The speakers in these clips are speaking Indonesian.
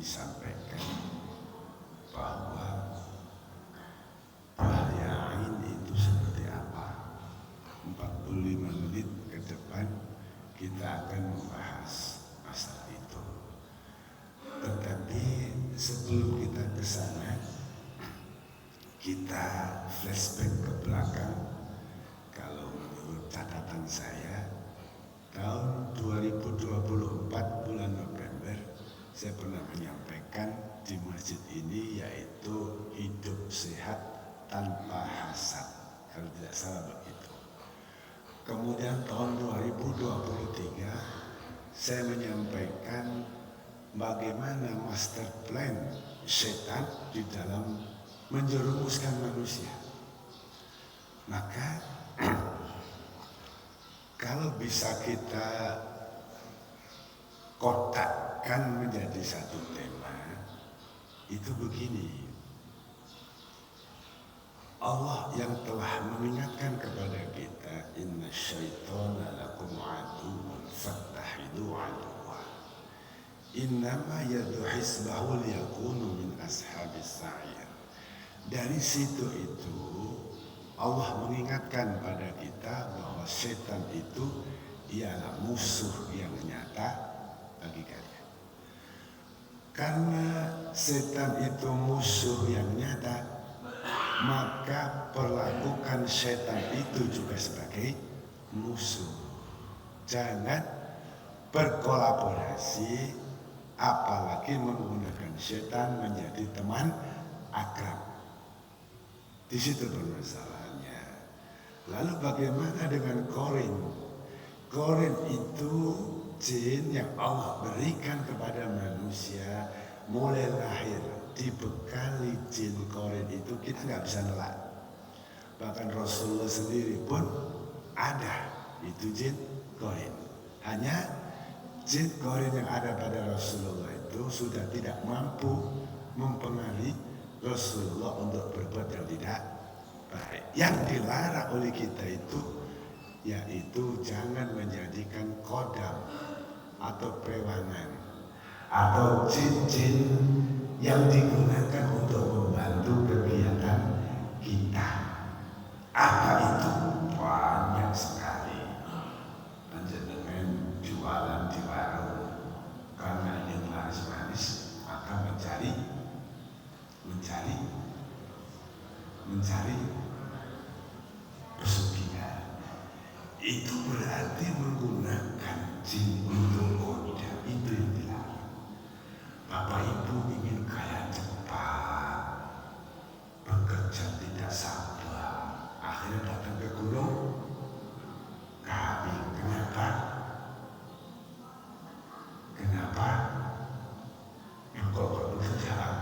disampaikan bahwa bahaya ini itu seperti apa. 45 menit ke depan kita akan membahas masalah itu. Tetapi sebelum kita ke sana, kita flashback ke belakang. Kalau menurut catatan saya, tahun 2024 bulan November, saya pernah menyampaikan di masjid ini, yaitu hidup sehat tanpa hasad, kalau tidak salah begitu. Kemudian tahun 2023 saya menyampaikan bagaimana master plan setan di dalam menjerumuskan manusia. Maka kalau bisa kita kotakkan menjadi satu tema, itu begini. Allah yang telah mengingatkan kepada kita, inna syaitana lakum aduwwun fattakhidhu aduwwa, innama yad'u hizbahu liyakunu min ashabis sa'ir. Dari situ itu Allah mengingatkan pada kita bahwa setan itu ialah musuh yang nyata bagi kalian. Karena setan itu musuh yang nyata, maka perlakukan setan itu juga sebagai musuh. Jangan berkolaborasi, apalagi menggunakan setan menjadi teman akrab. Di situ permasalahannya. Lalu bagaimana dengan korin? Korin itu jin yang Allah berikan kepada manusia mulai lahir. Dibekali jin korin itu kita nggak bisa nelak. Bahkan Rasulullah sendiri pun ada itu jin korin. Hanya jin korin yang ada pada Rasulullah itu sudah tidak mampu mempengaruhi Rasulullah untuk berbuat yang tidak baik. Yang dilarang oleh kita itu yaitu jangan menjadikan kodam atau pewangan atau jin-jin yang digunakan untuk membantu kegiatan kita. Apa itu? Banyak sekali. Panjenengan jualan di warung karena ingin laris manis, maka mencari pesugihan. Itu berarti menggunakan jin untuk koda. Itu yang dilarang. Bapak Ibu ingin kaya cepat, bekerja tidak sabar, akhirnya datang ke gunung Kawi. Kenapa? Engkau perlu kerjaan.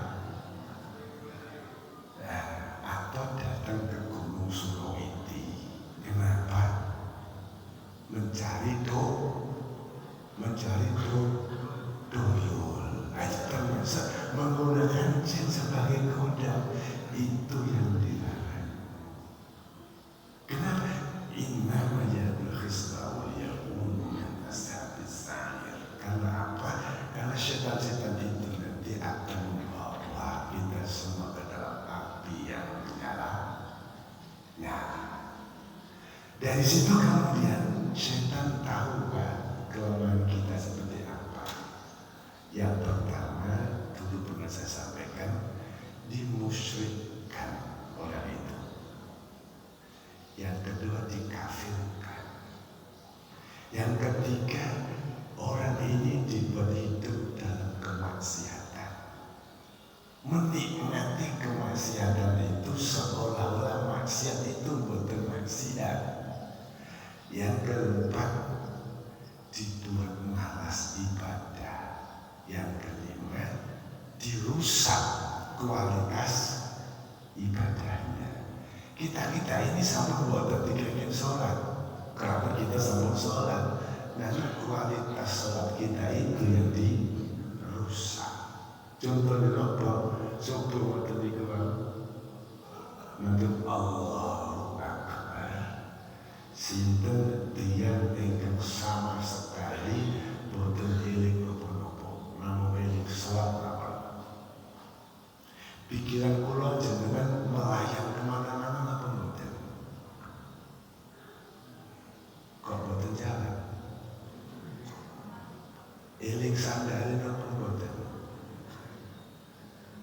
Atau datang ke gunung Surawiti. Kenapa? Mencari doyol. Termasuk menggunakan jin sebagai kodam. Itu yang dilarang. Kenapa? Innama yad'u hizbahu liyakunu min ashabis sa'ir. Karena apa? Karena setan-setan itu nanti akan membawa kita semua ke dalam api yang menyala. Dari situ kemudian setan tahu kelemahan kita seperti apa. Yang pertama, dulu pernah saya sampaikan, dimusyrikkan orang itu. Yang kedua, dikafirkan. Yang ketiga, orang ini dibuat hidup dalam kemaksiatan. Menikmati kemaksiatan itu seolah-olah maksiat itu bukan maksiat. Yang keempat, dibuat malas ibadah. Yang kelima, dirusak kualitas ibadahnya. Kita ini sama buat ketika ingin sholat. Kenapa kita sama sholat? Karena kualitas sholat kita itu yang dirusak. Contohnya apa? Contoh waktu itu untuk Allahu Akbar. Sinten tiyang ingkang sama sekali boten eling napa-napa, namung eling salat pikiran kula jenengan melayang kemana-mana napa mboten? Kok mboten jalan? Eling sandare napa mboten?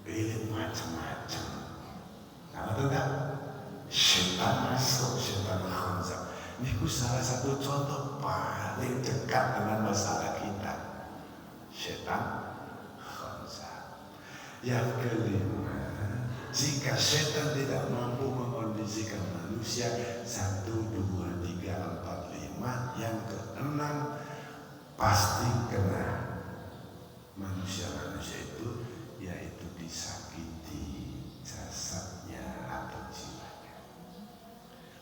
Eling macam-macam. Nah, tidak setan masuk, setan khanzab. Niku salah satu contoh paling dekat dengan masalah kita. Setan khanzab. Yang kelima, jika setan tidak mampu mengkondisikan manusia 1, 2, 3, 4, 5, yang keenam pasti kena manusia-manusia itu, yaitu disakiti jasadnya atau jiwanya.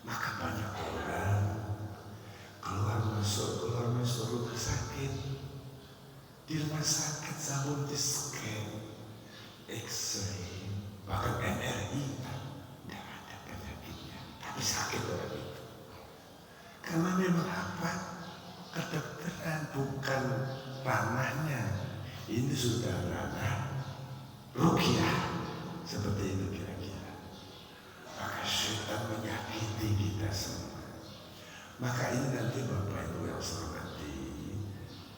Maka banyak orang keluar masuk rumah sakit. Di rumah sakit sabun di scan, X-ray, bahkan MRI, tidak ada penyakitnya, tapi sakit orang itu. Karena memang apa? Kedokteran bukan ranahnya. Ini sudah ranah ruqyah, seperti itu kira-kira. Maka setan menyakiti kita semua. Maka ini nanti Bapak Ibu yang saya hormati,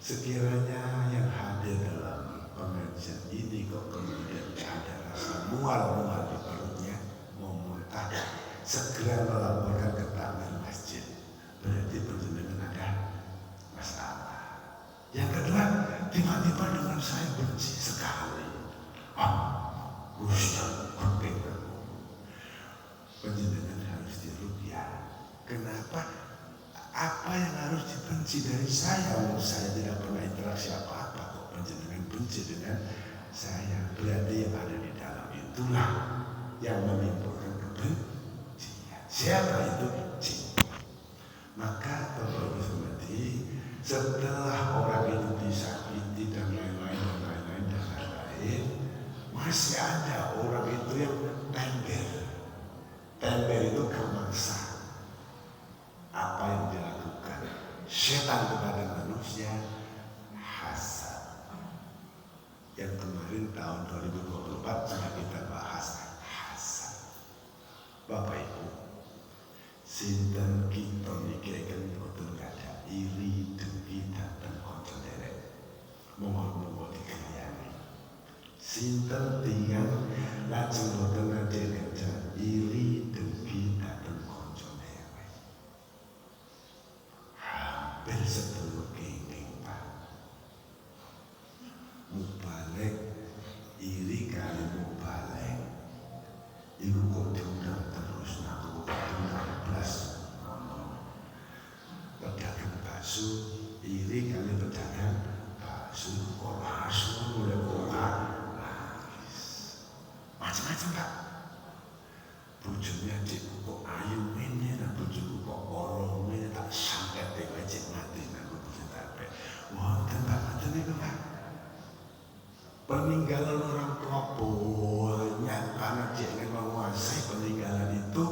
sekiranya yang hadir dalam pengajian ini kok kemudian ada rasa mual-mual di perutnya, mau muntah, segera melaporkan ke takmir masjid. Berarti penjenengan ada masalah. Yang kedua, tiba-tiba dengan saya benci sekali. Ustaz, penjenengan harus diruqyah. Kenapa? Apa yang harus dibenci dari saya? Saya tidak pernah interaksi apa-apa kok penjenengan benci dengan saya. Berarti yang ada di dalam itulah yang menimbulkan kebencian. Siapa itu? Jin. Maka Bapak Ibu hormati, setelah orang itu disakiti dan lain-lain, masih ada orang itu yang tembel. Tembel itu kemangsa. Apa yang dilakukan setan kepada manusia? Hasad. Yang kemarin tahun 2024 sudah kita bahas hasad. Bapak Ibu, sinten kita mikirkan boten kada iri dengki dateng kanca derek. Monggo dikayani. Sinten tiyang lajeng boten nate kerja iri dengki dateng kanca derek. Hampir 10 kenging Pak. Mubalek iri kali mubalek. Iku kok diundang terus aku diundang belas. Pedagang bakso iri kali pedagang bakso kok langsung mulai koran nangis. Macam-macam Pak. Bojone adikku kok ayu ini, nah bojoku kok orang ini tak sampai wajib mati aku dicetak. Wonten Pak, wonten niku Pak. Peninggalan orang tua banyak karena dia ingin menguasai peninggalan itu,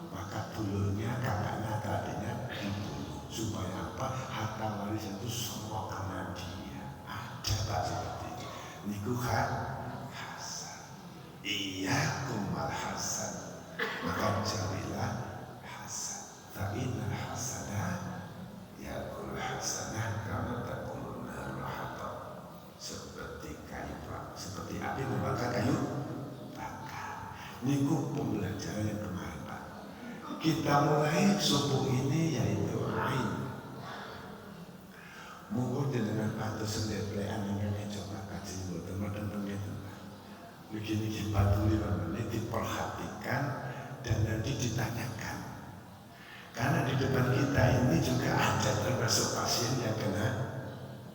maka dulurnya, kakaknya, adiknya dibunuh supaya apa? Harta warisan itu semua karena dia. Ada Pak seperti ini. Niku hasad. Iya kumal hasad. Maka jauhilah hasad. Fa'inal hasadah yakul hasanah kama takulun narwahatab. Seperti kayu Pak, seperti api membakar kayu bakar. Niku pembelajaran yang kemarin Pak. Kita mulai subuh ini yaitu ain. Mungkin dengan patuh sendiri yang coba kaji teman-teman pengen. Begini batu ini diperhatikan dan nanti ditanyakan. Karena di depan kita ini juga ada termasuk pasien yang kena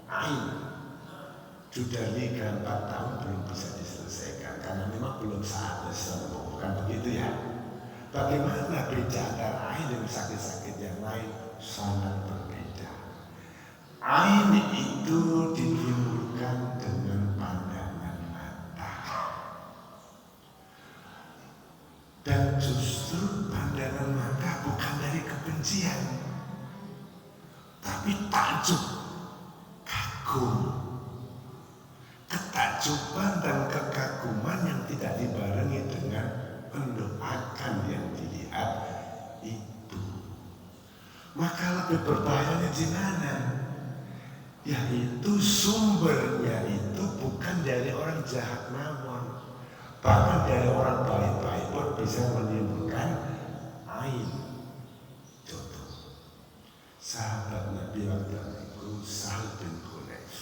ain. Sudah nikah 4 tahun belum bisa diselesaikan karena memang belum saatnya sembuh, bukan begitu ya? Bagaimana beda antara ain dan sakit-sakit yang lain? Sangat berbeda. Ain itu ditimbulkan dengan pandangan mata, dan justru pandangan mata bukan dari kebencian, tapi takjub, kagum. Ketakjuban dan kekaguman yang tidak dibarengi perjinanan. Yaitu sumbernya itu bukan dari orang jahat mawon, bahkan dari orang baik-baik pun bisa menimbulkan aib. Contoh, sahabat Nabi waktu itu Sahal bin Hunayf.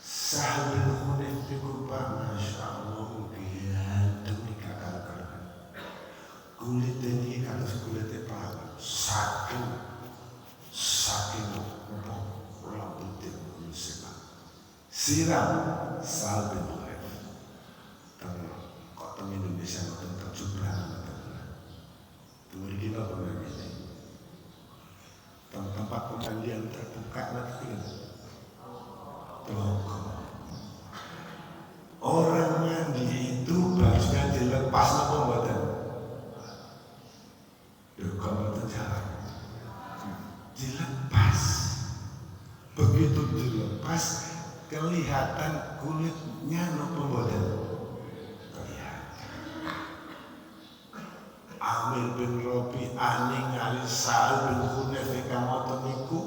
Sahal bin Hunayf itu Masya Allah demi kakak-kakak kulit ini kalau kulitnya perawat saking lamputin siram Sahal bin Hunayf kok teng Indonesia teng terjublah tunggu kita pernah ini tempat pemandian terbuka nanti orang mandi itu bajunya dilepas apa badan kalau terjalan dilepas, begitu dilepas kelihatan kulitnya nopo badan kelihatan. Amir bin Robi aning ali Sa'al bin Hunayf kamoten niku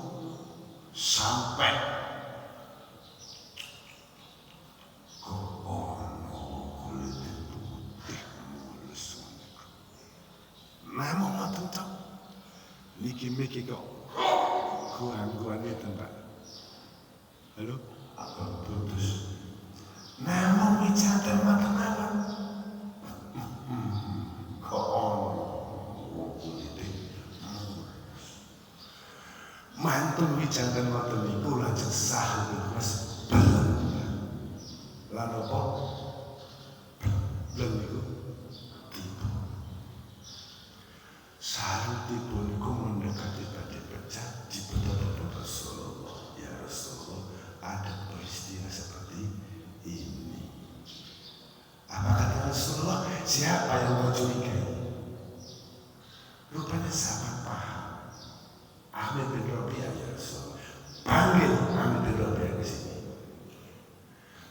sampai namun ngoten tok niki kok gangguannya tempat halo putus namun wicaten mawon kok mantun wicaten ngoten niku lajeng Sahal bin Hunayf belum lan apa belum niku Sahal tiba niku mendekati badhe pecah di betul Rasulullah. Ya Rasulullah, ada peristiwa seperti ini. Apa kata Rasulullah? Siapa yang kau curigai? Rupanya sahabat paham. Amir bin Rabi'ah ya Rasulullah. Panggil Amir bin Rabi'ah ke sini.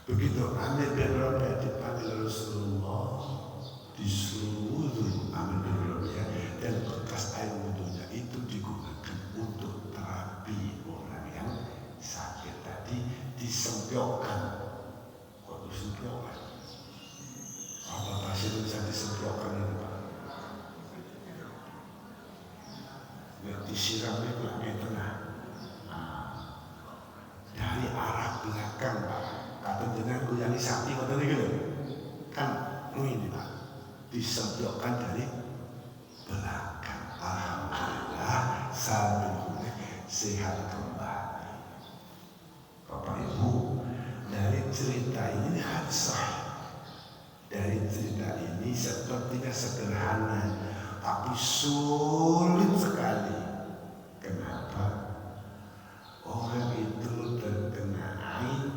Begitu Amir bin Rabi'ah dipanggil Rasulullah, disuruh wudu Amir bin Rabi'ah dan bekas air wudunya itu digunakan untuk terapi orang yang sakit tadi disempiokan. Kok disempiokan? Apa pasien bisa disempiokan itu Pak? Ya disiram itu kayak tengah. Dari arah belakang Pak. Kata jenengan kuyani sapi kata niku kan ini Pak. Disempiokan dari belakang. Alhamdulillah Sahal bin Hunayf sehat kembali. Bapak Ibu, dari cerita ini hadis sahih. Dari cerita ini sepertinya sederhana, tapi sulit sekali. Kenapa? Orang itu terkena aib.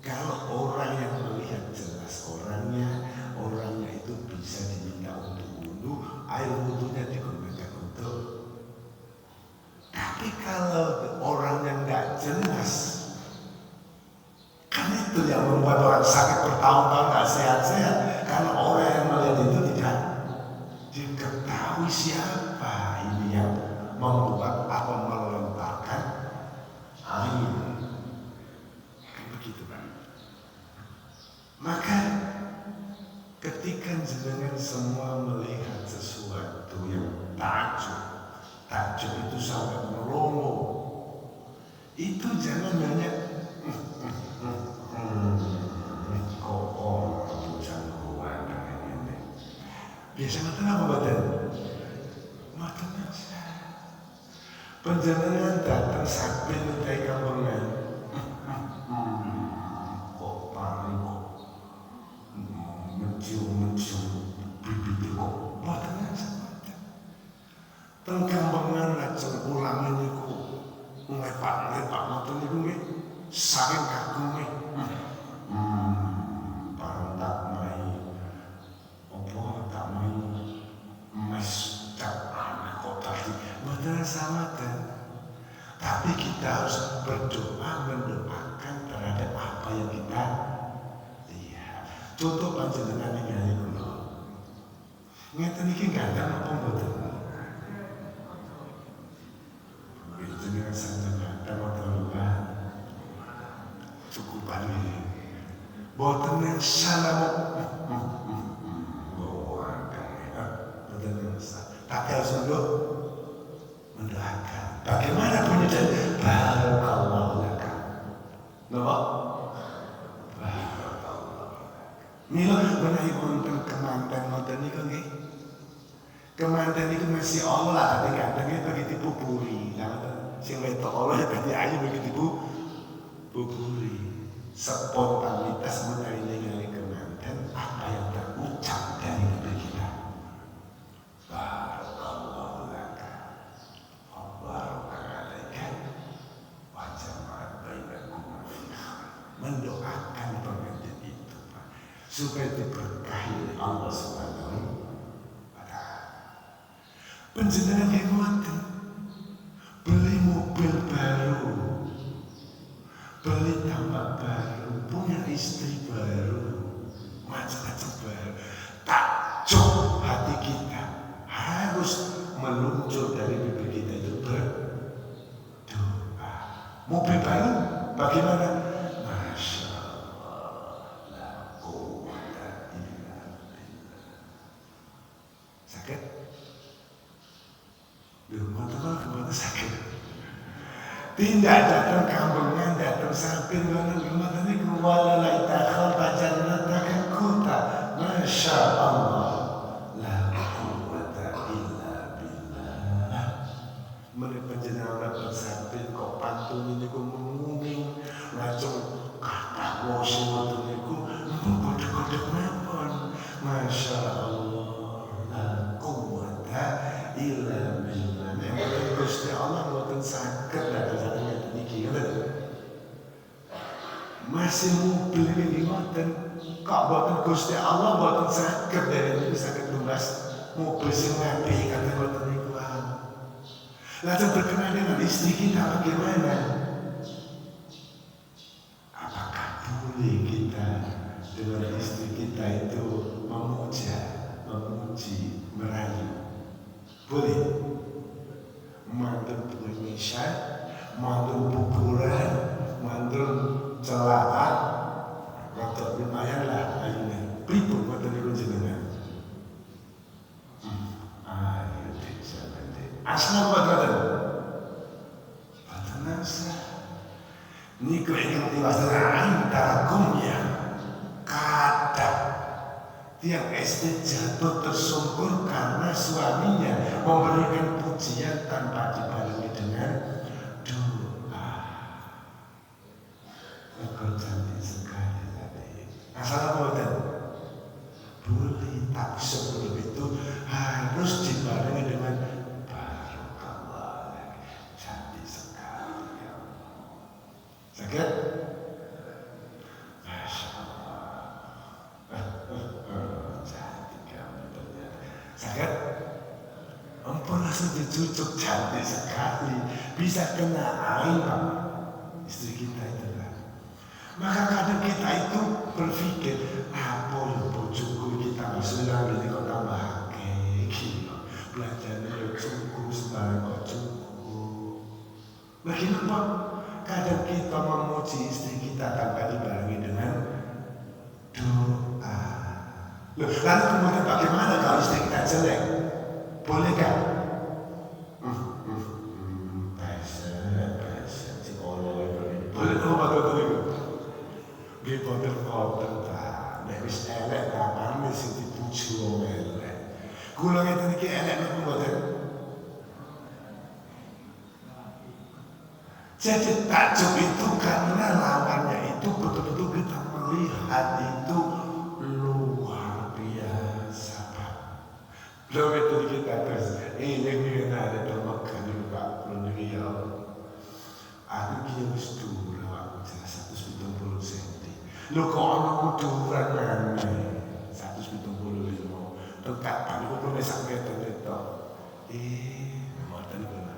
Kalau orang yang melihat jelas orangnya itu bisa diminta untuk wudu, air wudunya digunakan untuk. Tapi kalau orang yang nggak jelas, kan itu yang membuat orang sakit bertahun-tahun nggak sehat-sehat. Karena orang yang melihat itu tidak diketahui siapa ini yang membuat atau melontarkan air. Begitu Pak. Maka ketika jenengan semua melihat sesuatu yang takjub itu sampai meromo, itu jangan hanya biasa ngeten apa badan? Ngoten aja. Panjenengan datang sakit utai kampungan. Kok paling kok mencium bibit kok ngoten aja. Teng kampungan lajeng ulang niku nglepak-nglepak ngoten niku nggih saking kagunge. Barang tak mai mes cap anak kok tadi benar sama tapi kita harus berdoa mendoakan terhadap apa yang kita lihat. Contoh panjenengan ningali kula ngeten iki ganteng apa mboten? cukupan ini. Boten yang salah boten yang salah. Tapi harus mendoakan. Bagaimana punya dan barakallahu laka. Napa? Mila menawi wonten kemanten wonten niku nggih. Kemanten niku masih Allah tapi kadang bagi dipupuri. Sing wetok Allah dadi ayu bagi dipupuri. Spontanitas menawi ningali kemanten apa yang terucap dari lidah kita. Barakallahu laka. Baraka alaika. Wa jama'a bainakum fi khair. Mendoakan pengantin itu, Pak, supaya diberkahi oleh Allah Subhanahu wa taala. Panjenengan yang ngoten beli mobil baru, beli tambak baru, punya istri baru, macam-macam baru. Takjub hati kita harus meluncur dari bibir kita itu berdoa. Mobil baru bagaimana? Masya Allah, la quwwata illa billah. Sakit? Kemana sakit? Tidak datang kampungan, datang samping, gimana nih kuwala la itakhal bajanat takkan kuta. Masya Allah, la quwwata illa billah. Mereka penjenengan bersamping kok pantun ini ku menguming, langsung kata wasi waktu ini ku kodek-kodek napon. Masya Allah, la quwwata illa billah. Yang Gusti Allah mboten saged dadosaken ngeten iki, ngoten. Masih mobil ini ngoten, kok mboten Gusti Allah mboten saged derek saged tumbas mobil sing apik kata ngoten niku. Lalu berkenaan dengan istri kita bagaimana? Apakah boleh kita dengan istri kita itu memuja, memuji, merayu? Boleh? Mandul pengemisah, mandul pukulan, mandul celaan, rotok lumayan lah ayunya. Pripun mandul niku jenengan? Ayo desa nanti. Asal boten? Boten asal. Niku ingkang diwastani antarakumnya kadang tiang istri jatuh tersungkur karena suaminya memberikan pujian tanpa dibarengi dengan doa. Engkau cantik sekali tadi. Asal boten? Boleh, tapi sebelum itu harus dibarengi dengan barakallah. Cantik sekali ya Allah. Sakit? Masya Allah. Cantik kamu ternyata. Sakit? Ampun langsung dicucuk, cantik sekali. Bisa kena air Pak. Istri kita itu kan. Maka kadang kita itu berpikir, apa yang bojoku kita sudah ini kok tambah gila. Belajarnya ya cukup, sembarang kok cukup. Bagaimana kadang kita memuji istri kita tanpa dibarengi dengan doa. Loh, lalu kemudian bagaimana kalau istri kita jelek? Boleh kan? Pasien, psikolog itu. Boleh kok betul itu? Betul tak. Nek wis elek apane sing dipuji wong elek. Kula ngeten iki elek napa mboten? Jadi takjub itu karena lawannya itu betul-betul kita melihat itu luar biasa Pak. Lalu itu kita terus, ini ada termakan di Pak Pulungi ya Allah. Aku kira wis dulu aku jelas 170 cm. Lho kok ana kuduran mana? 175. Tekat Pak niku perlu sak meter itu. Mboten kula.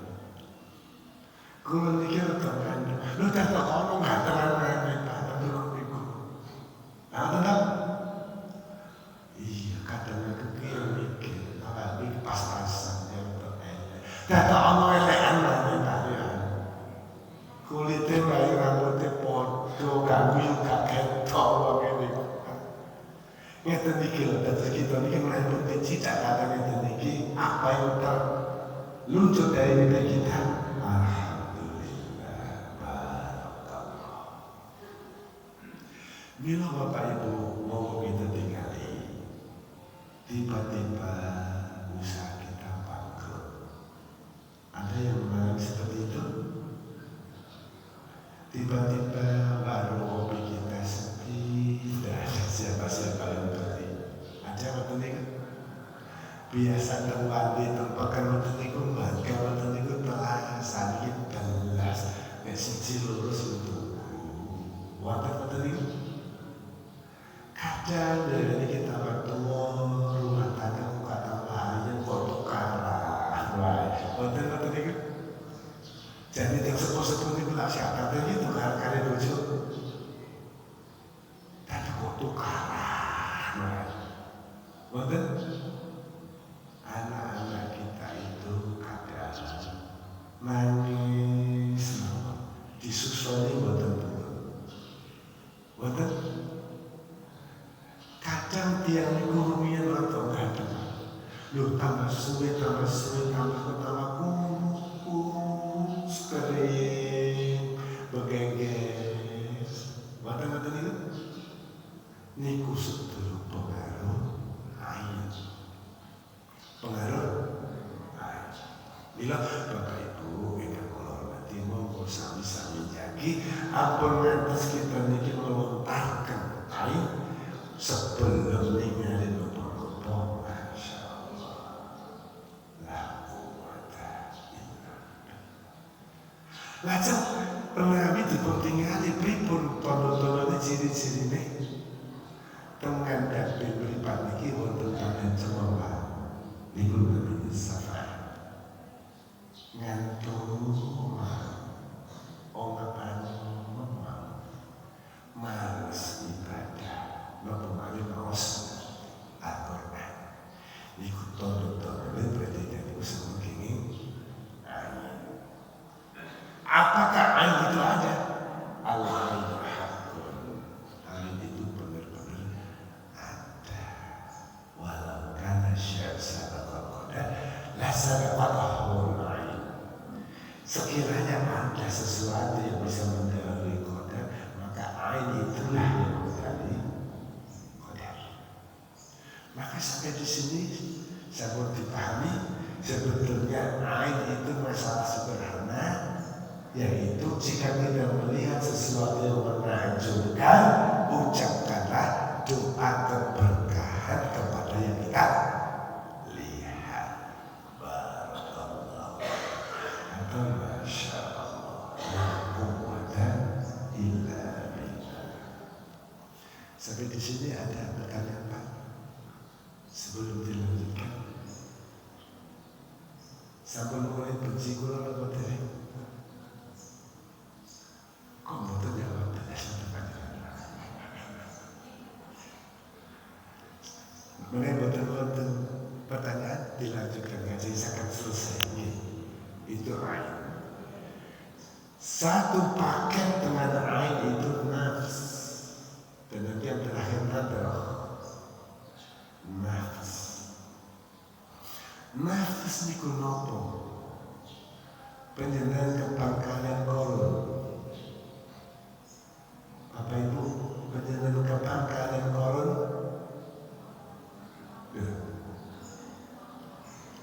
Kula niki tenan. Lho tak ono gantengan mana Pak niku. Tetap. Iya, kadang aku mikir, apalagi pas-pasan yang terelek. Data ono elekan mana Pak ya. Kulitnya bayi rambutnya podo, ganggu gak ketok wong ngene. Ngeten iki lho, dados kita niki mlebet cicak kata ngeten iki apa yang terluncur dari kita. Alhamdulillah, barakallah. Bila Bapak Ibu mau kita tinggali, tiba-tiba usaha kita bangkrut. Ada yang mengalami seperti itu? Tiba-tiba warung kopi kita sepi, tidak ada siapa-siapa yang beli. Ada waktu itu? Biasa terwadi tempakan waktu itu bangga waktu itu telah sakit belas, siji lurus untuk waktu itu. Kadang dari kita waktu rumah tangga buka tambah yang kok tukaran, waktu itu. Jadi yang sepuh-sepuh itu lah siapa tadi tukar-tukar bojo. Tapi kok tukaran, waktu anak-anak kita itu kadang manis, disusuli waktu kadang tiang rumian atau kadang lu tambah suwe tambah kurus kering begengges waktu itu niku sedulur pengaruh air bila Bapak Ibu ingkang kula hormati monggo sami-sami njagi ampun ngantos kita niki melontarkan air sebelum ningali nopo-nopo. Masyaallah, la quwata illa billah. Lajeng penawi dipun tingali pripun tono-tonone ciri-cirine teng ngandhap mripat niki wonten tanen cemara niku namine safar ngantuk males ibadah napa malih maos Al-Qur'an niku tono-tonone berarti niku semungkin ain. Apakah ain itu ada? Allah hakun. Ain itu benar-benar ada. Walau kana syarsa qada la sabaqahu ain. Sekiranya ada sesuatu yang bisa mendahului qadar, maka ain itulah yang mendahului qadar. Maka sampai di sini saya mau dipahami sebetulnya ain itu masalah sederhana, yaitu jika kita melihat sesuatu yang menakjubkan, ucapkanlah doa keberkahan kepada yang kita lihat. Barakallah atau Masya Allah, la quwwata illa billah. Sampai di sini ada pertanyaan Pak? Sebelum dilanjutkan, sampun mulai benci kula apa tadi? Kok mboten jawab satu pertanyaan? Mulai mboten pertanyaan dilanjutkan ngaji akan selesai. Itu ain. Satu paket dengan ain itu nafs. Dan nanti yang terakhir adalah nafs. Nafs niku nopo? Panjenengan kepangkalan kolon. Bapak Ibu, panjenengan kepangkalan kolon.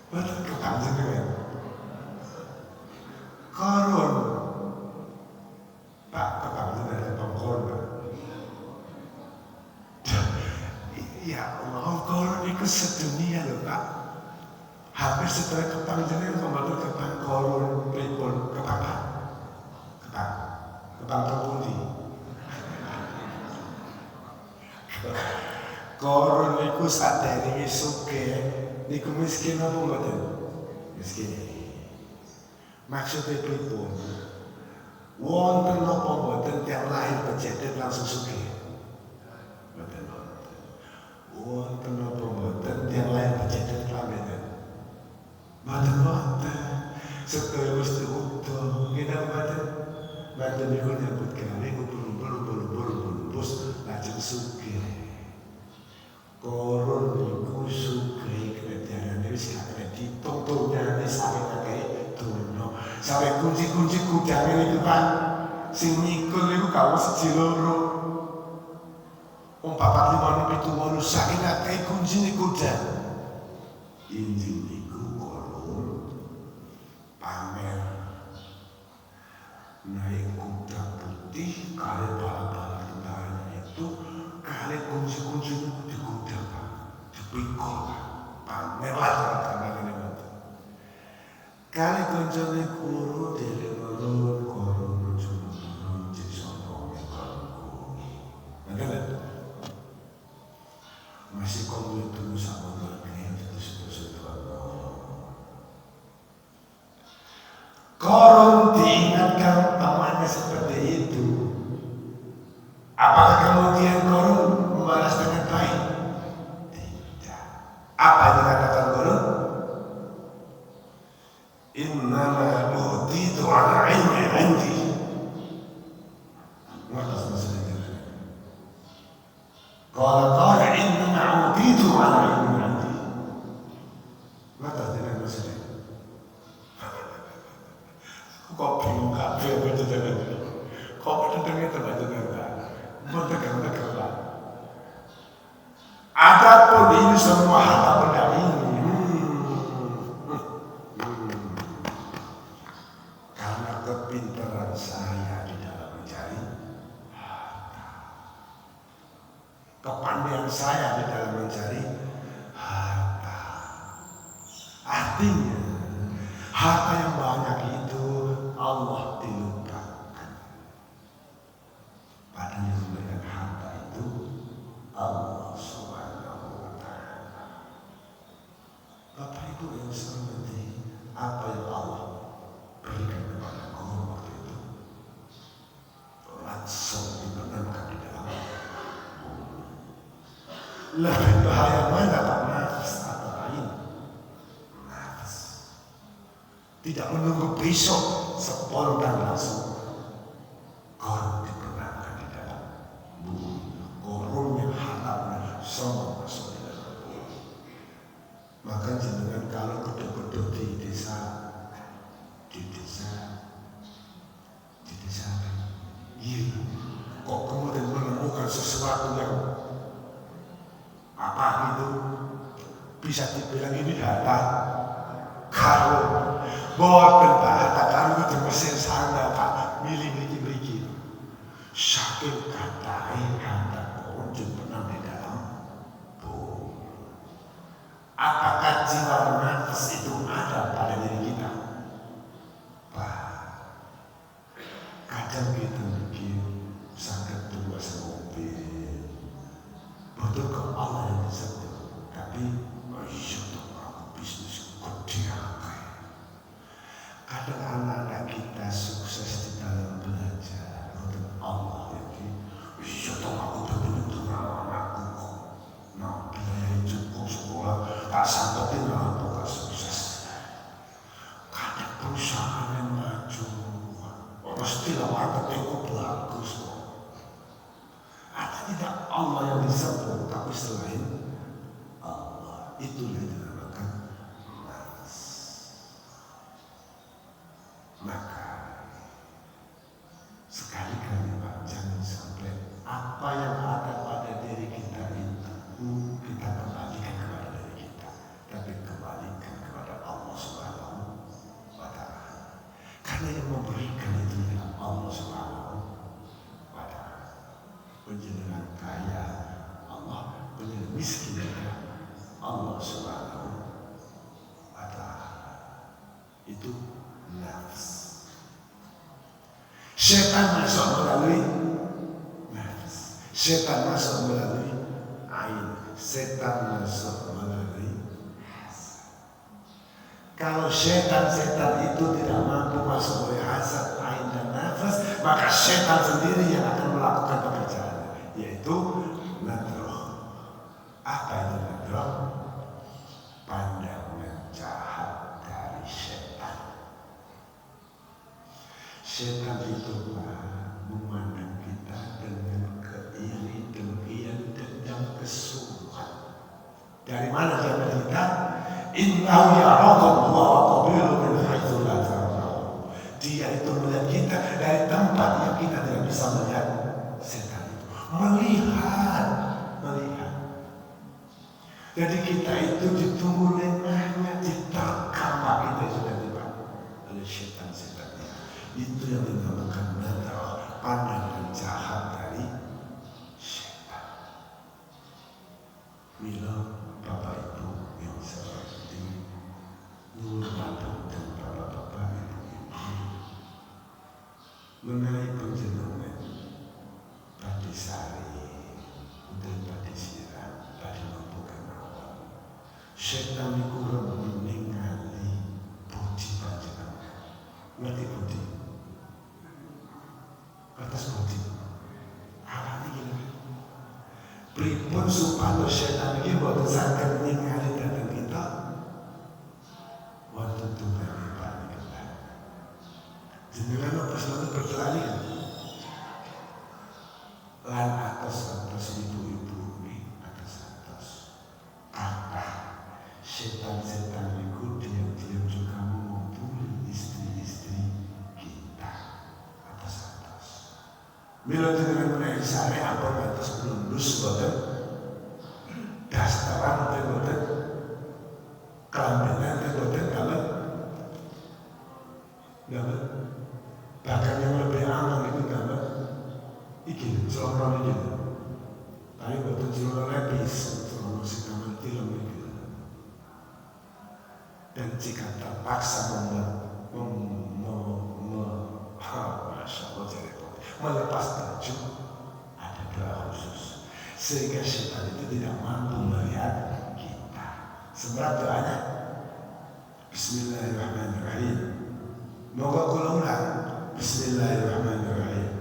Betul kepangkalan. Koron, Pak, kepangkalan dari pengkoron, Pak. Ya Allah, koron itu sedunia loh Pak. Hampir setelah kepangkalan membantu kepangkoron, pripun, kepang pundi. Koron itu sadari suke, niku miskin apa mboten? Miskin. Maksudnya pripun? Wonten napa mboten tiang lahir pejedet langsung sugih? Mboten wonten. Wonten napa mboten tiang lahir pejedet kelamenan? Mboten wonten. Sedaya wis diutuh, kita mboten. Mboten niku nyebut gawe kumpul-kumpul bos suge. Koron iku suge kerajaan wis gak ditung tonyane sampe dono. Sampe kunci-kunci gudang itu kan sing mikul iku gak siji loro. Wong 4, 5, 6, 7, 8 saking akeh kuncine gudang. Injil iku koron pamer naik kuda putih kali bala-bala tentaranya itu kali kunci-kunci itu digudang dipikul pamer lah karena ini kali kuncine kuru dari lorong koron cuma jadi sombong yang masih komunikasi dulu sama mereka terus koron diingatkan pamannya seperti itu. Apakah kemudian koron membalas dengan baik? Tidak. Apa yang dikatakan koron? Innama utitu ala ilmi indi. Ngerti maksudnya? Kalau innama utitu ala ilmi indi. Ngerti maksudnya? Kok bingung kabeh baca dengan kok pendengarnya terbaca dengan mendekat lah. Adapun ini semua harta benda ini karena kepintaran saya di dalam mencari harta, kepandaian saya di dalam mencari harta. Artinya harta yang banyak itu Allah dilupakan. Padahal yang memberikan harta itu Allah Subhanahu wa Ta'ala. Bapak Ibu yang saya hormati, apa yang Allah berikan kepada kaum waktu itu langsung dibenamkan di dalam bumi. Lebih bahaya mana Pak nafas atau lain? Nafas. Tidak menunggu besok. Spontan langsung koron dibenamkan di dalam bumi. Koron yang haramnya semua masuk di dalam bumi. Maka jenengan kalau gedung-gedung di desa iya, kok kemudian menemukan sesuatu yang apa itu bisa dibilang ini harta karun. Boten harta karun itu mesin sana Pak, milih beri-beri. Saking katai harta karun pernah di dalam bumi. Apakah jiwa nafas itu ada pada diri kita? Pak, kadang kita mikir sangat tua mobil, betul ke Allah yang disebut, tapi itu aku bisnis gede. Kadang anak-anak kita sukses di dalam belajar untuk Allah ini. Iya toh aku betul-betul anakku. Nah, biaya cukup sekolah tak sampai apa sukses. Kadang perusahaan yang maju, pastilah marketingku bagus. Ada tidak Allah yang disebut, tapi selain Allah itulah yang dinamakan nafas. Maka sekali-kali Pak, jangan sampai apa yang ada pada diri kita itu kita kembalikan kepada diri kita, tapi kembalikan kepada Allah Subhanahu wa Ta'ala. Karena yang memberikan itu adalah Allah Subhanahu wa Ta'ala. Penjenengan kaya Allah, penjenengan miskin Allah Subhanahu wa Ta'ala. Itu nafs. Setan masuk melalui nafs. Setan masuk melalui ain. Setan masuk melalui hasad. Kalau setan-setan itu tidak mampu masuk melalui hasad, ain dan nafas, maka setan sendiri yang akan melakukan pekerjaan, yaitu nadroh. Apa itu nadroh? Pandangan jahat dari setan. Setan itu memandang kita dengan keiri dengki Dari mana dia melihat? Innahu yarakum wa qabilu min haitsu la tarawun. Dia itu melihat kita dari tempat yang kita tidak bisa melihat setan itu. Melihat. Jadi kita itu ditunggu lengahnya, diterkam kita sudah dibangun oleh setan-setannya. Itu yang dinamakan nadar, pandangan jahat dari setan. Mila Bapak Ibu yang seperti Nur Bapak dan Bapak-Bapak Ibu-Ibu mengenai penjenengan Padi Sari dan Padi Sirah, Padi Mampukan Awal. Setan itu meninggali budi panjenengan. Ngerti budi? Atas budi. Awalnya gini. Pripun supados setan ini boten saged ningali dhateng kita. Wonten tunggal panjenengan. Jenengan apa selalu berkali kan? Lan atas ibu-ibu ini atas kata setan-setan itu diam-diam juga mengumpuli istri-istri kita atas. Mila jenengan menaiki sare apa atas blundus boten dastaran boten kelambenan boten kalau enggak bahkan yang lebih aman itu enggak iki celana iki tapi boten celana lepis celana sing aman film iki dan jika terpaksa melepas baju ada doa khusus sehingga setan itu tidak mampu melihat kita. Seberat doanya Bismillahirrahmanirrahim. Moga kula ulang Bismillahirrahmanirrahim.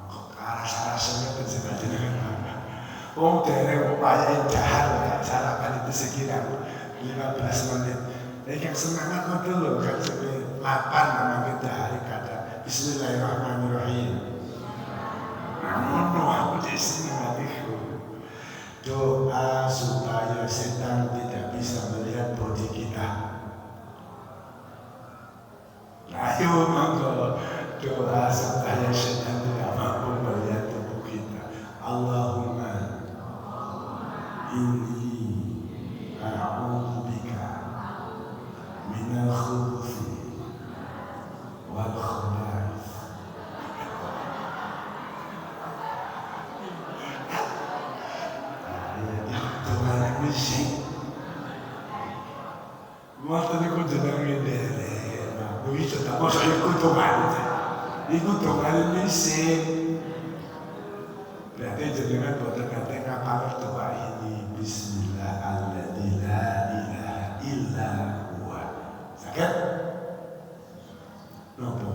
Kok rasa-rasanya penjelasan wong dereng upaya jahat sarapan itu sekira 15 menit. Yang semangat ngoten lho kan sampai 8 memang kita hari kata Bismillahirrahmanirrahim. Mohon aku di sini matiku. Doa supaya setan tidak bisa melihat bodi kita. Ayo monggo doa supaya setan tidak mampu melihat tubuh kita. Allahumma inni a'udzubika minal khubuthi wal khaba'ith. Tuhan misi waktu itu jeneng ngene begitu tak mau saya ikut Tuhan misi berarti jenengan boten kate ngapal doa ini bismillah alladzi la ilaha illa huwa sakit nopo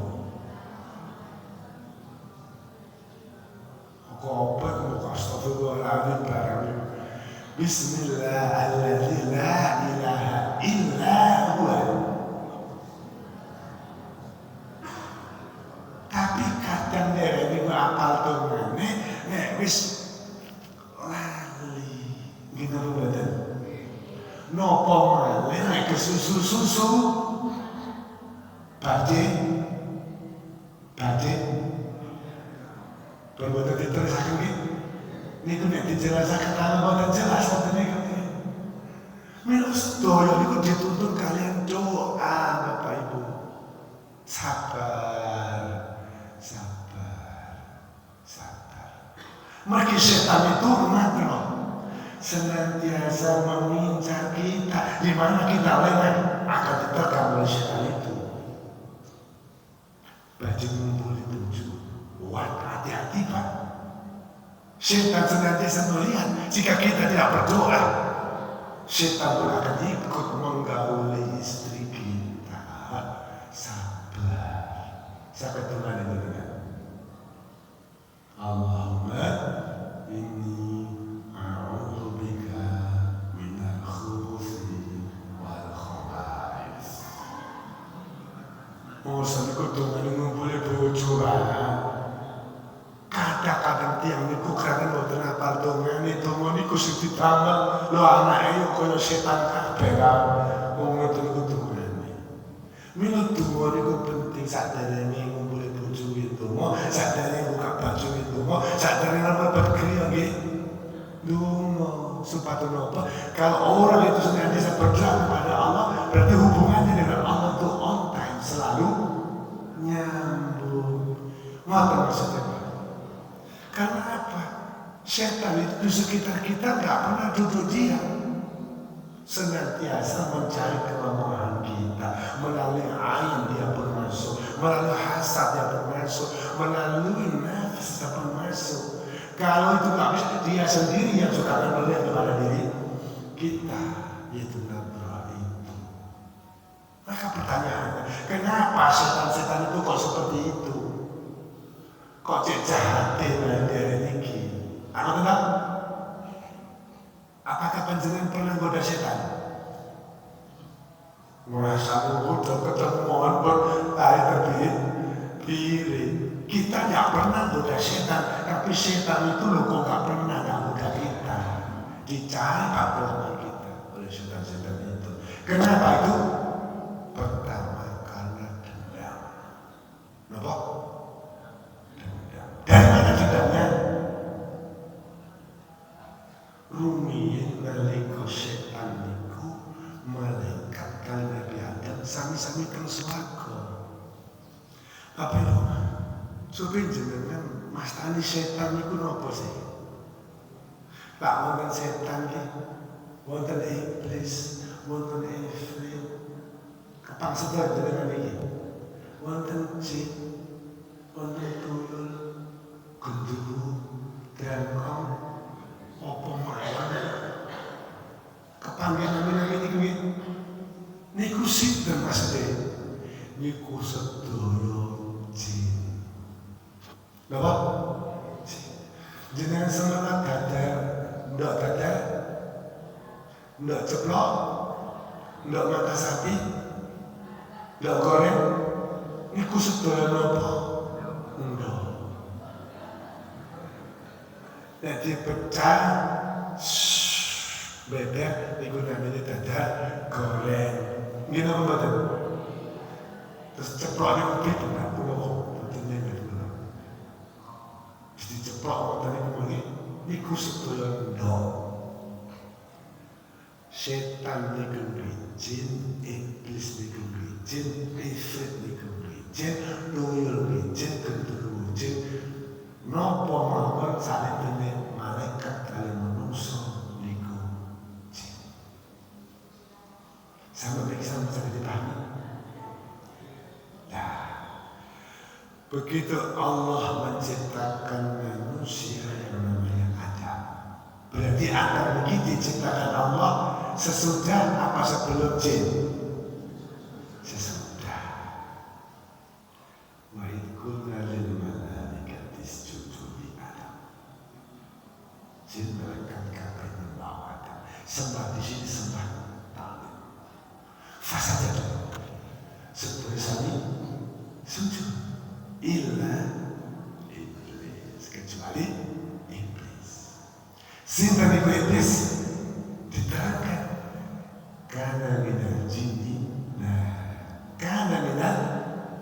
kok apa astagfirullahaladzim barang bismillah alladzi la ilaha illa huwa. Tapi kadang dereng iku apal tungane nek wis lali gitu mboten. Napa malih nek kesusu-susu badhe boten diterusaken nggih. Niku nek dijelasaken kalau boten jelas ngoten niku. Mila sedaya niku dituntut kalian doa Bapak Ibu. Sabar. Mergi setan itu makro senantiasa mengincar kita di mana kita lewat akan diterkam oleh setan itu. Baju ngumpuli tujuh. Wah, hati-hati Pak. Setan senantiasa melihat jika kita tidak berdoa, setan pun akan ikut menggauli istri kita. Sabar. Sampai Tuhan itu dengan Allahumma inni a'udzubika minal khubuthi wal khaba'ith. Oh, sampai Tuhan ngumpuli bojo kata-kata kadang tiang niku karena mboten apal dongane, donga niku sing didamel lho anake yo kaya setan kabeh ra. Wong ngoten niku dongane. Minut donga niku penting saderenge ngumpuli bojo donga, saderenge buka baju donga, saderenge mlebet griya nggih. Donga supaya napa? Kalau orang itu senantiasa berdoa kepada Allah, berarti hubungannya dengan Allah itu on time, selalu nyambung. Ngoten maksudnya Pak. Karena apa? Setan itu di sekitar kita nggak pernah duduk diam, senantiasa mencari kelemahan kita. Melalui ain dia bermasuk, melalui hasad dia bermasuk, melalui nafsu dia bermasuk. Kalau itu nggak bisa, dia sendiri yang suka akan melihat kepada diri kita, yaitu nafsu itu. Maka pertanyaannya, kenapa setan-setan itu kok seperti itu? Kok cek jahatin dari ini? Apa tentang? Apakah panjenengan pernah goda setan? Merasa udah ketemuan berlari terbit piring. Kita nggak pernah goda setan, tapi setan itu loh kok nggak pernah goda kita. Dicari apa kita oleh setan-setan itu. Kenapa itu? Pertama karena dendam. Kenapa? Dari mana dendamnya? Rumiyin nalika setan niku malaikat kali Nabi Adam sami-sami teng swarga. Apa lho? Supaya jenengan mastani setan niku napa sih? Pak wonten setan ki, wonten iblis, wonten ifrit. Kapang sedaya jenengan iki. Wonten jin, wonten tuyul, gendruwo, drangkong, apa mawon. Kepanggih nami-nami niku niku sinten maksudnya? Niku sedaya jin. Napa? Jenengan semangat dadar, ndak dadar, ndak ceplok, ndak mata sapi, ndak goreng, niku sedaya napa? Ndak. Jadi pecah, bebek, niku namanya dadar, goreng. Nggih napa mboten? Terus ceplok niku pripun? Ceplok tadi kemana? Niku sedaya ndok. Setan niku jin, iblis niku jin, ifrit niku jin, tuyul jin, gendruwo jin. Napa mawon salebene malaikat kaliyan manungsa niku jin. Sampai bisa dipahami. Begitu Allah menciptakan manusia yang namanya Adam. Berarti Adam begitu diciptakan Allah sesudah apa sebelum jin? Sesudah. Wa idh qulna lil malaikati isjudu li Adam. Jin malaikat kabeh nyembah Adam. Sembah di sini sembah ta'zim. Fasajadu. Seperti sujud. Illa iblis, kecuali iblis. Sinten iku iblis? Diterangkan kana minal jinni. Kana minal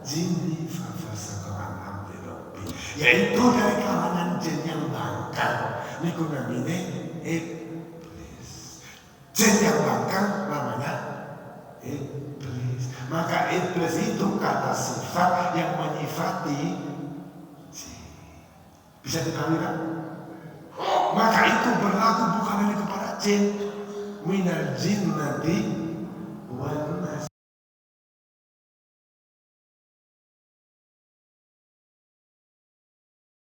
jinni fafasaqa an amri rabbi. Yaitu dari kalangan jin yang bangkang. Niku namanya iblis. Jin yang bangkang namanya iblis. Maka iblis itu kata sifat yang menyifati jin. Bisa dipahami kan? Maka itu berlaku bukan hanya kepada jin. Minal jinnati wan nas.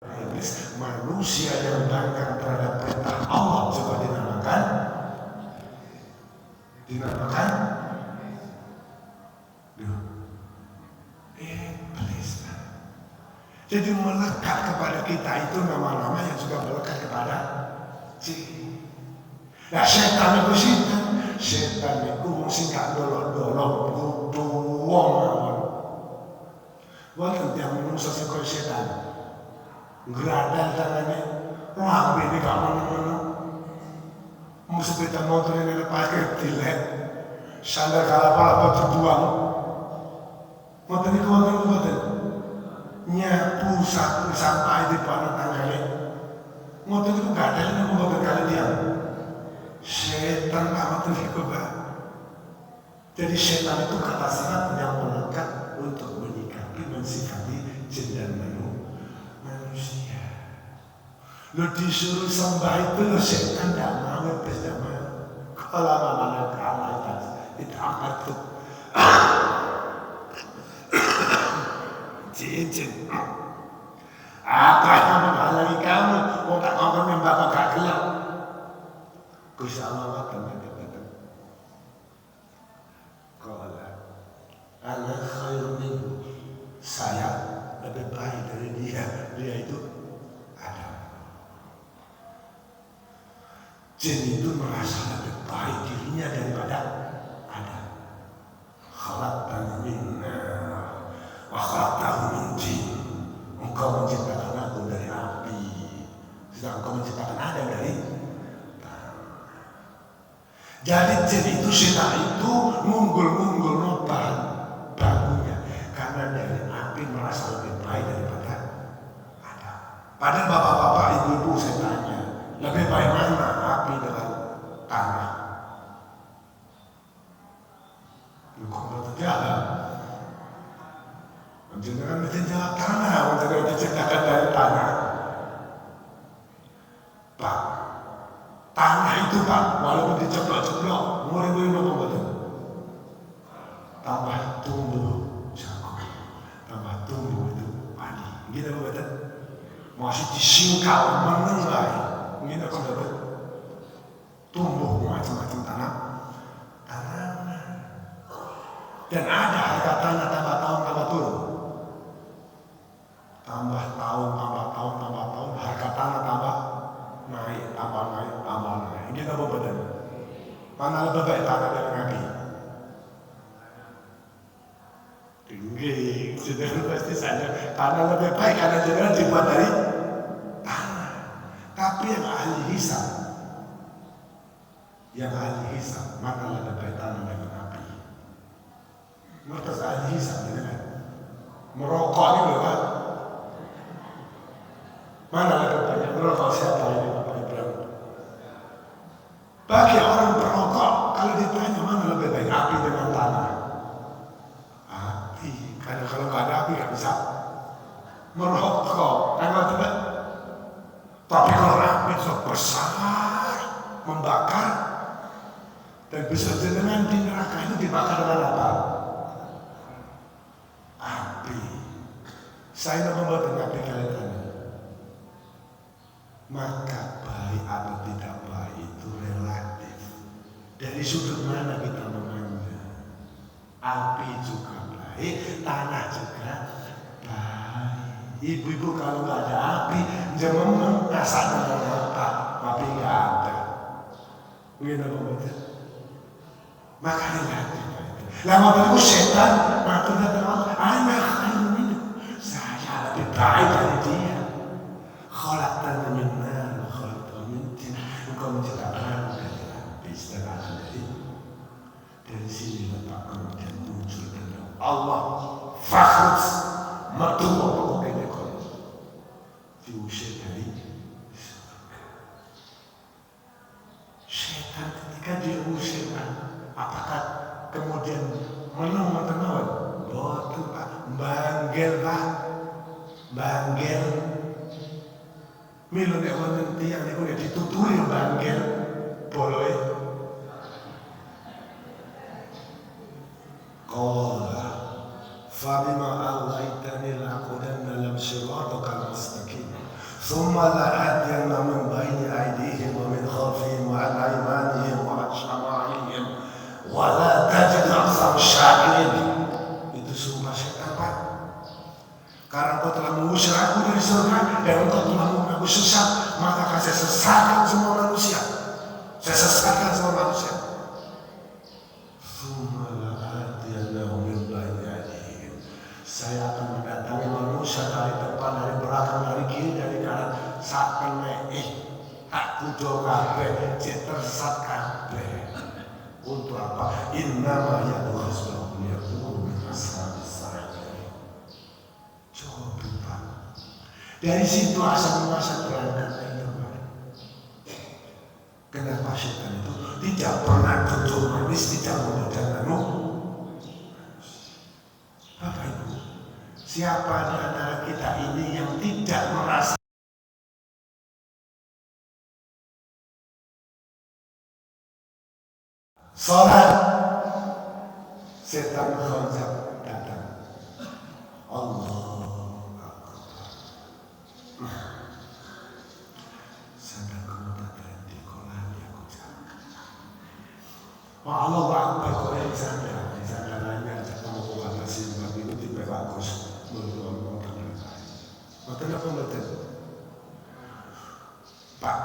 Iblis manusia yang bangkang terhadap perintah Allah juga dinamakan iblis. Jadi melekat kepada kita itu nama-nama yang juga melekat kepada jin. Nah setan itu sinten? Setan itu mesti gak dolok-dolok kudu wong mawon. Wonten tiyang manungsa sing kaya setan. Geradang tangannya, wah ini gak mana-mana. Mau sepeda motor ini pakai tilet, sandal kalapa-lapa terbuang. Motor itu motor nyapu sampai di depan tanggalnya. Motor itu gak ada yang motor kali dia. Setan amat terhibur. Jadi setan itu kata sangat yang melekat untuk menyikapi, mensifati jin dan manusia. Lo disuruh sembah itu lo setan tidak mau bersama. Kalau mana kalah itu amat tuh. Jin. Apa yang menghalangi kamu? Mau tak ngomong yang bapak gak gelap. Gusti Allah akan Allah khairun minhu. Saya lebih baik dari dia. Dia itu Adam. Jin itu merasa lebih baik dirinya daripada Adam. Khalaqtani min nar wa khalaqtahu min tin. Engkau menciptakan aku dari api, sedang engkau menciptakan Adam dari tanah. Jadi jin itu, setan itu munggul nobar bagunya karena dari api merasa lebih baik daripada Adam. Padahal bapak-bapak, ibu-ibu, saya tanya, lebih baik mana api dengan tanah? Hukum berjalan. Jangan bertindak tanah, jangan diciptakan dari tanah. Pak, tanah itu Pak, walaupun diceplok-ceplok, mulai-mulai betul. Tambah tumbuh jagung, tambah tumbuh itu padi. Gitu betul. Masih disingkau menengai, gitu betul. Tumbuh macam-macam tanah. Dan ada harga tanah tambah tahun tambah turun. Tambah tahun, harga tanah tambah naik. Gitu betul. Mana lebih baik tanah dari Nabi? Tinggi, sudah pasti saja. Tanah lebih baik karena jangan dibuat dari tanah. Tapi yang ahli hisab, mana lebih baik tanah dari api? Mereka ahli hisab dengan merokok ini berapa? Mana lebih banyak merokok siapa ini Bapak Ibrahim? Bagi orang perokok, kalau ditanya mana lebih baik api dengan tanah? Karena kalau nggak ada api nggak bisa merokok, kan tidak. Tapi kalau api itu besar, membakar, dan bisa dengan di neraka itu dibakar dengan apa? Api. Saya tidak membuat api kalian tanya. Maka baik atau tidak baik itu relatif. Dari sudut mana kita memandang? Api juga tanah juga baik. Ibu-ibu kalau nggak ada api, jangan mengasah dengan apa, api nggak ada. Begitu betul. Maka relatif. Lama baru setan, maka datang anak ini, saya lebih baik dari dia. Khalaqtani min nar wa khalaqtahu min tin. Engkau menciptakan aku dari api, sedangkan dari sini letak kemudian muncul Allah fakhrus matu pokok ini kau diusir dari surga. Setan ketika diusir, apakah kemudian menang menawar? Betul Pak, banggel. Milu nek wonten tiyang niku nek dituturi banggel boloe. فبما أغويتني لأقعدن لهم صراطك المستقيم ثم لآتين من بين أيديهم ومن خلفهم وعن أيمانهم وعن شمائلهم ولا تجد أكثرهم شاكرين. Itu sumpah setan Pak. Karena engkau telah mengusir aku dari surga dan engkau telah membuat aku sesat, maka saya sesatkan semua manusia. Saya akan mendatangi manusia dari depan, dari belakang, dari kiri, dari tak kudo kabeh, cek tersat kabeh. Untuk apa? Innama ya'muru hizbahu liyakunu min ashabis sa'ir. Coba dari situ asal muasal berangkat itu. Kenapa setan itu tidak pernah duduk manis, tidak menggoda Bapak Ibu, siapa di antara kita ini yang tidak merasa sholat, setan khonjak datang. Allah Akbar. Sadar kamu tak berhenti kolam yang ucap. Allah Akbar kau yang sadar. Di sadarannya kamu kuatasi sebab itu tipe bagus. Menurut Allah. Maka apa betul? Pak,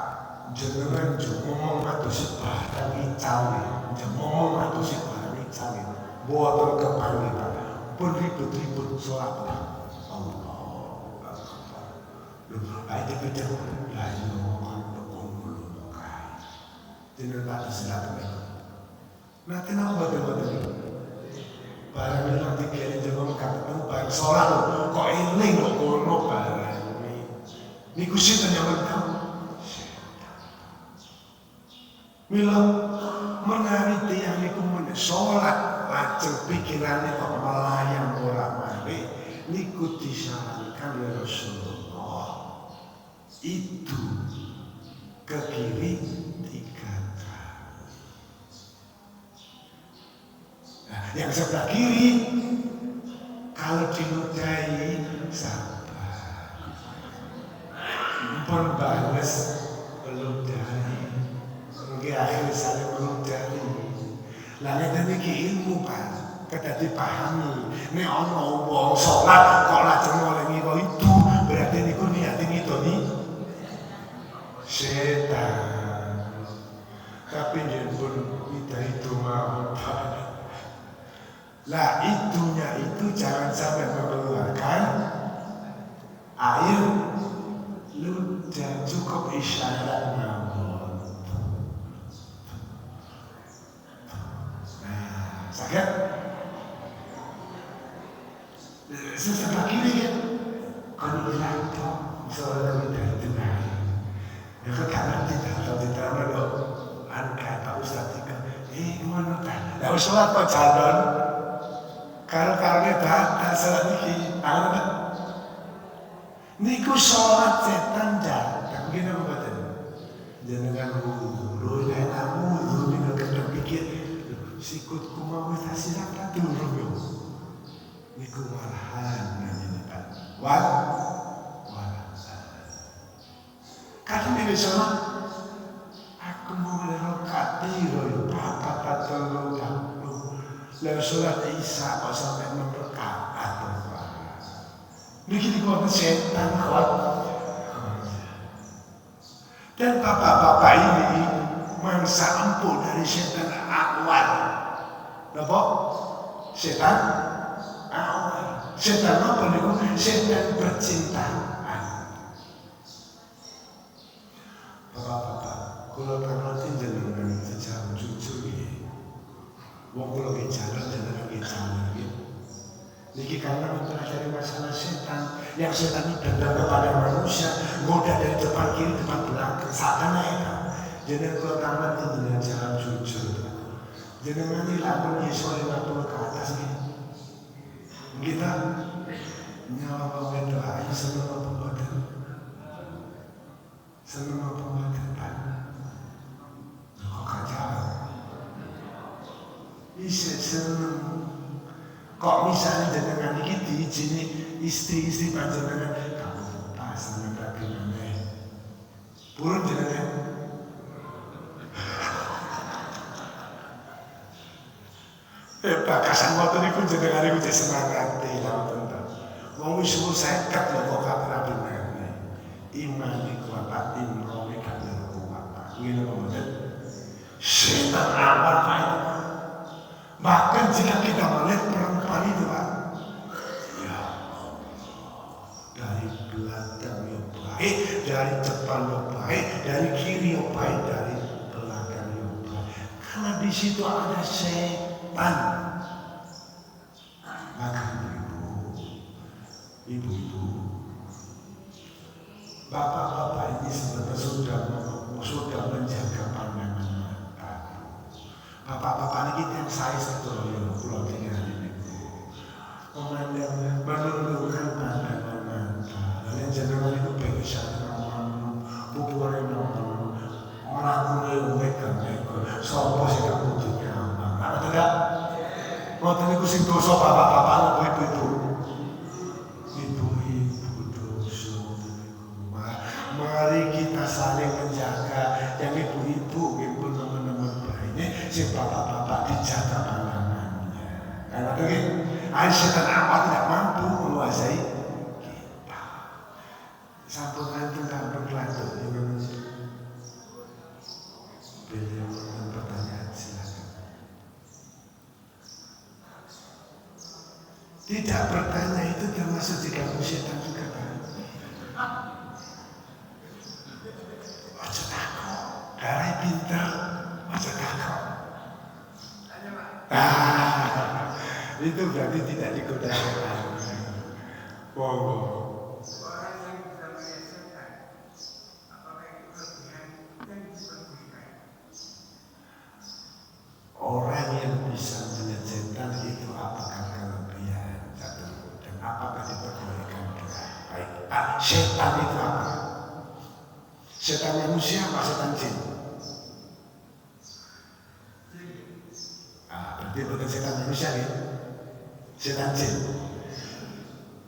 jangan ngomong atau sebarang cawe, jangan ngomong atau sebarang cawe. Buat kepanggil Pak, pun ribut-ribut sholat Allah. Ada beda, lain ngomong berkumpul kai. Tidak ada silakan. Nanti nak betul-betul. Barang ini nanti kalian jangan katakan barang sholat kok ini kok kono barang ini. Ini kusitan yang tahu. Mila menawi tiyang niku men salat lajeng pikirane kok melayang ora mari niku disarankan ya Rasulullah itu ke kiri 3 kali. Nah, yang sebelah kiri kalau dinodai sabar. Pun bales belum dari akhirnya saling menudari. Lalu dari ilmu Pak, kita dipahami. Ini ono wong sholat kok lajeng oleh ngira itu berarti niku niat itu nih setan. Tapi dia pun kita itu mau Pak. Lah itunya itu jangan sampai mengeluarkan air ludah, cukup isyarat mawon. Sakit? Sesebelah kiri ya? Kalau bilang itu, misalnya dari tengah. Ya ke kanan tidak, atau tidak ada angka Pak Ustadz juga. Mana tak? Ya sholat kok jalan. Kalau batal sholat ini, apa? Niku sholat setan datang. Gini apa betul? Jangan wudhu, lu enak wudhu, niku kena pikir. Sikutku mau kita silakan turun niku walahan namanya Pak. Walahan. Kadang dia sholat, aku mau rakaat tiga, apa telu dahulu. Lalu sholat Isya kok sampai 6 rakaat. Niki dikuat setan kuat. Dan bapak-bapak ini mangsa empuk dari setan awal. Napa? Setan awal. Setan apa niku? Setan percintaan. Bapak-bapak, kula perhati jenengan secara jujur nggih. Wong kula ki jalan jenengan ki jalan nggih. Niki karena mempelajari masalah setan. Yang setan itu dendam kepada manusia, goda dari depan kiri, depan belakang. Saat naik. Jangan kalau tamat itu dengan cara jujur. Jangan nanti lakukan Yesus 50 ke atas nih. Kita nyawa doa aja sama perbuatan. Sama perbuatan Pak. Kok kacau? Bisa senang. Kok misalnya jenengan ini diizini istri-istri panjenengan kamu pasangan rapi mana? Purun jenengan. Bakasan waktu ini jenengan iku cek semangat lah teman. Wong wis umur 50 lho kok rapi mana? Iman iku apa? Imron iku apa? Ngene mboten. Setan awal Pak. Bahkan jika kita melihat perempuan itu Pak, ya Allah, dari belakang yang baik, dari depan yo baik, dari kiri yo baik, dari belakang yo baik. Karena di situ ada setan. Maka ibu-ibu, bapak-bapak ini sebenarnya sudah menjaga pandangan mata. Bapak-bapak ini yang saya sedaya pulau tinggal ini, memandang menundukkan pandangan mata. Dan jenengan itu bisa ngomong, buburin ngomong, orang kuliah mereka, sopo sih kamu juga ngomong. Apa tidak? Mau tadi kucing dosa bapak-bapak, ibu-ibu. Mari kita saling menjaga yang ibu-ibu, teman-teman baiknya, si bapak-bapak dijaga pandangannya. Karena begini, setan apa tidak mampu menguasai kita. Sampungan tentang berkelanjut. Beliau dengan pertanyaan silakan. Tidak bertanya itu termasuk diganggu setan juga kan? Karena pintar, masa takut. Itu berarti tidak digoda setan. Wow. Orang yang bisa melihat setan itu apakah kelebihan satu dan apakah diperbolehkan dengan baik? Setan itu apa? Setan manusia apa setan jin? Berarti bukan setan manusia ya? Setan jin.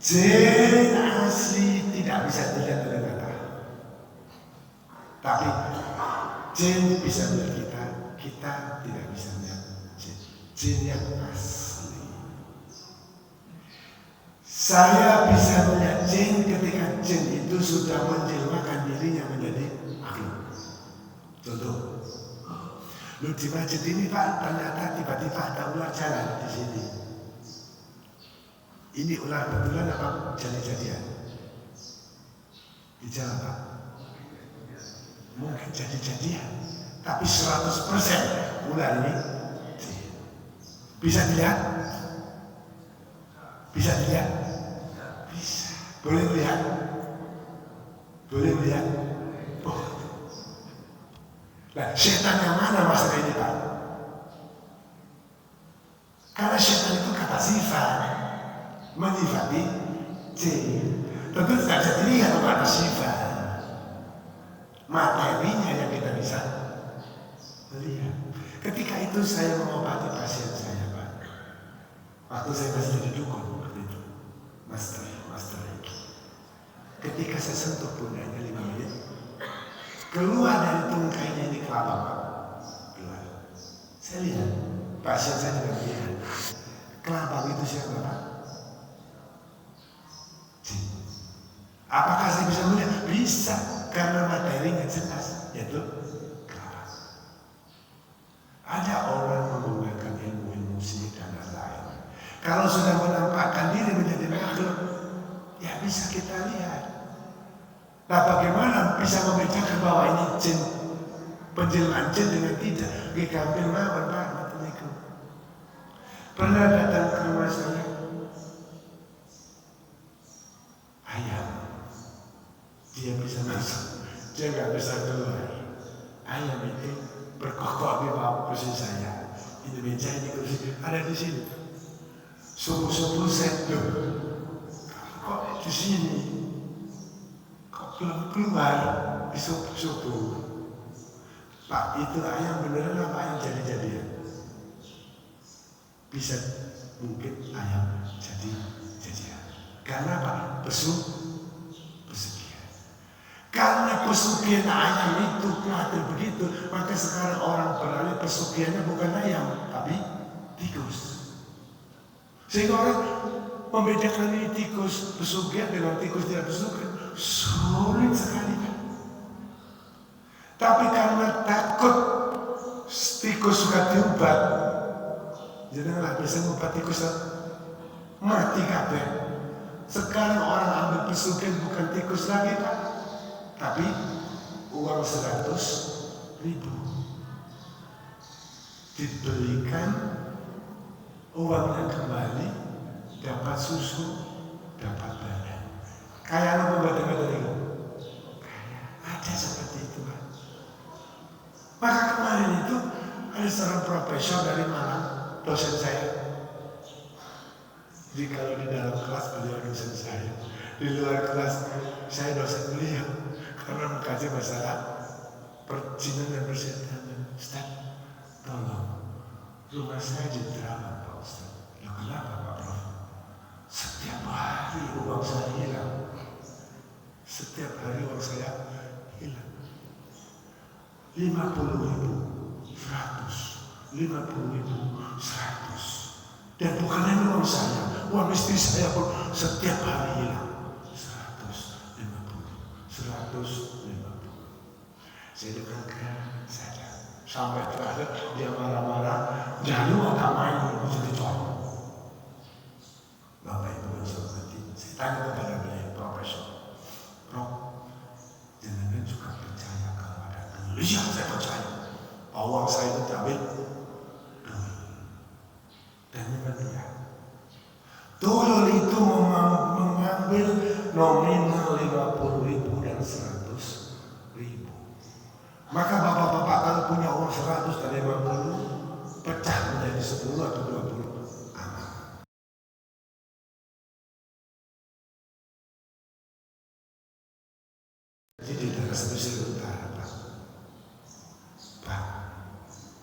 Jin asli tidak bisa dilihat oleh mata. Tapi jin bisa melihat kita, kita tidak bisa melihat jin. Jin yang asli. Saya bisa melihat jin ketika jin itu sudah menjelmakan dirinya menjadi makhluk. Contoh, lu di masjid ini Pak, ternyata tiba-tiba ada ular jalan di sini. Ini ular betulan apa jadi-jadian? Dijawab Pak. Mungkin jadi-jadian, tapi 100% ular ini bisa dilihat? Bisa dilihat? Bisa. Boleh lihat? Boleh lihat? Oh. Nah, setan yang mana masalah ini Pak? Karena setan itu kata sifat, menyifati jin. Tentu tidak bisa dilihat kata sifat. Materinya yang kita bisa lihat. Ketika itu saya mengobati pasien saya Pak. Waktu saya masih jadi dukun waktu itu, master lagi. Ketika saya sentuh pundaknya 5 menit, keluar dari tungkainya ini kelapa Pak. Keluar. Saya lihat, pasien saya juga lihat. Kelapa itu siapa Pak? Jin. Apakah saya bisa melihat? Bisa, karena materinya jelas, yaitu kelapa. Ada orang menggunakan ilmu sihir dan lain-lain. Kalau sudah menampakkan diri menjadi makhluk, ya bisa kita lihat. Nah, bagaimana bisa membedakan bahwa ini jin, penjelmaan jin dengan tidak? Digambil mawon Pak, itu. Pernah datang ke rumah saya ayam, dia bisa masuk, dia nggak bisa keluar. Ayam itu berkokok di bawah kursi saya. Ini meja, ini kursi, ada di sini. Subuh-subuh saya kok di sini, kok belum keluar di subuh-subuh. Pak, itu ayam beneran apa ayam jadi-jadian? Bisa mungkin ayam jadi-jadian. Karena apa? Pesugihan. Karena pesugihan ayam itu khawatir begitu, maka sekarang orang beralih pesugihannya bukan ayam, tapi tikus. Sehingga orang membedakan ini tikus pesugihan dengan tikus tidak pesugihan sulit sekali. Tapi karena takut tikus suka diobat, jadi nggak bisa ngobat tikus mati kabeh. Sekarang orang ambil pesugihan bukan tikus lagi Pak, Tapi uang 100.000 dibelikan uangnya kembali, dapat susu, dapat barang. Kayak apa badan-badan itu? Ada seperti itu, Pak. Maka kemarin itu ada seorang profesor dari Malang, dosen saya. Jadi kalau di dalam kelas beliau dosen saya, di luar kelas saya dosen beliau karena mengkaji masalah perjinan dan persetan. Ustaz, tolong rumah saya jerawat Pak Ustaz. Ya kenapa Pak Prof? Setiap hari uang saya hilang. Setiap hari uang saya hilang. 50.000, 100, 50.000, 100. Dan bukan hanya uang saya, uang istri saya pun setiap hari hilang. 150, 150. Saya dengarkan saja. Sampai terakhir dia marah-marah, jangan agak main bisa dicoba. Bapak Ibu yang saya hormati, saya tanya kepada beliau, Profesor, Prof, jangan juga percaya kalau ada dulu. Iya, saya percaya. Uang saya itu diambil dulu. Dan memang dia. Dulu itu mengambil nominal 50.000 dan 100.000. Maka bapak-bapak kalau punya uang 100 dan 50, pecah menjadi 10 atau 20. Jadi di daerah pesisir utara, Pak,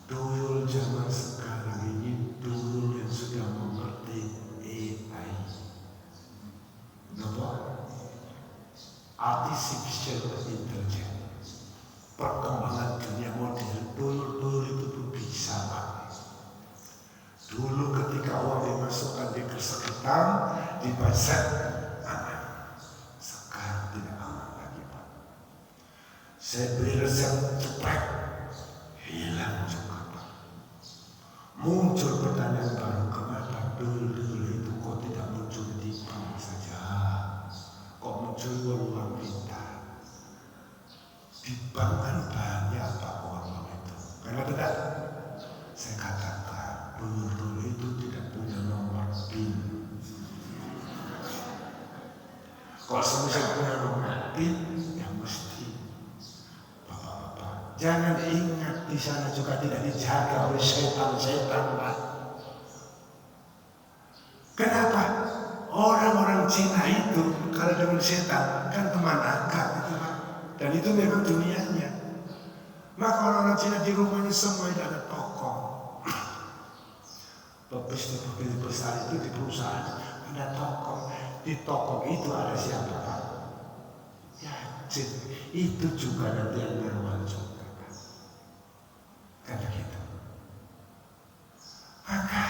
duyul zaman sekarang ini duyul yang sudah mengerti AI, artificial intelligence, perkembangan dunia modern, duyul itu pun bisa, Pak. Dulu ketika uang dimasukkan di kresek hitam, dipeset, aman. Sekarang tidak aman lagi, Pak. Saya beri resep cepat, hilang juga, Pak. Muncul pertanyaan baru, kenapa dulu itu kok tidak muncul di bank saja? Kok muncul uang pintar? Di bank kan banyak, Pak, uang itu. Karena tidak, saya katakan, dulu itu tidak punya nomor PIN. Kalau semisal punya nomor PIN, ya mesti. Jangan ingat di sana juga tidak dijaga oleh setan-setan, Pak. Kenapa? Orang-orang Cina itu kalau dengan setan kan teman akrab itu, Pak. Dan itu memang dunianya. Maka orang-orang Cina di rumahnya semua itu ada toko. Pebisnis besar itu di perusahaan ada toko. Di toko itu ada siapa, Pak? Ya, itu juga nanti yang berwal juga. Karena gitu. Maka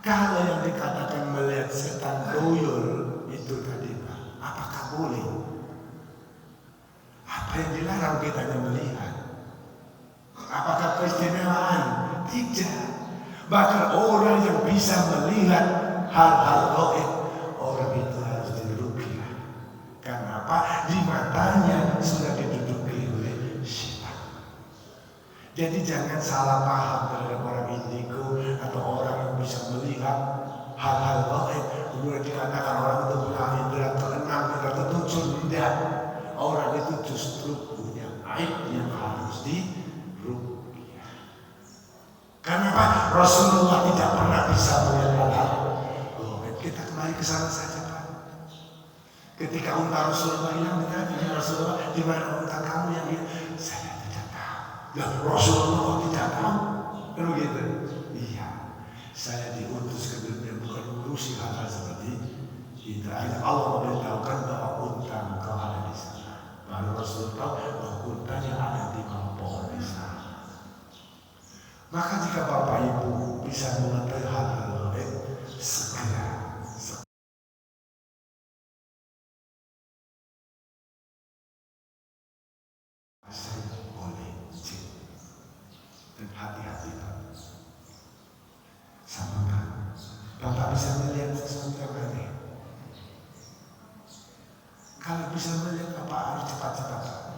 kalau yang dikatakan melihat setan tuyul itu tadi, Pak, apakah boleh? Apa yang dilarang kita hanya melihat? Apakah keistimewaan? Tidak. Bahkan orang yang bisa melihat hal-hal gaib, orang itu harus diruqyah. Karena apa? Di matanya sudah diduduki oleh setan. Jadi jangan salah paham terhadap orang indigo atau orang yang bisa melihat hal-hal gaib. Kemudian dikatakan orang itu punya indera keenam, indera ketujuh. Tidak. Orang itu justru punya aib yang harus diruqyah. Karena apa? Rasulullah tidak pernah bisa melihat hal-hal gaib. Kita kembali ke sana saja, Pak. Ketika unta Rasulullah hilang, ditanya Rasulullah, di mana unta kamu yang hilang? Saya tidak tahu. Dan Rasulullah tidak tahu. Kan begitu? Iya. Saya diutus ke dunia bukan mengurusi hal-hal seperti itu. Hanya Allah memberitahukan bahwa unta engkau ada di sana. Baru Rasul tahu bahwa untanya ada di bawah pohon di sana. Maka jika Bapak Ibu bisa mengetahui hal-hal gaib, segera. Saya boleh cek dan hati-hati, Pak. Sama Pak, Bapak bisa melihat sesuatu yang aneh. Kalau bisa melihat, Bapak harus cepat-cepat.